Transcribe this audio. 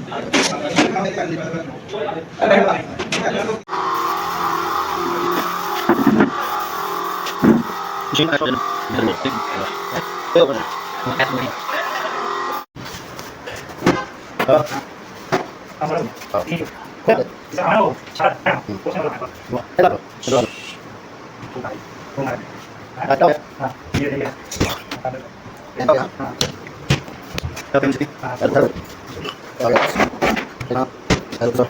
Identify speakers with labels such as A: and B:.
A: Yung ako din. Pero makat mo.
B: Isang araw, siya. Kung saan ako.
A: Hello. Hello. Atau
B: Iya, iya.
A: Atau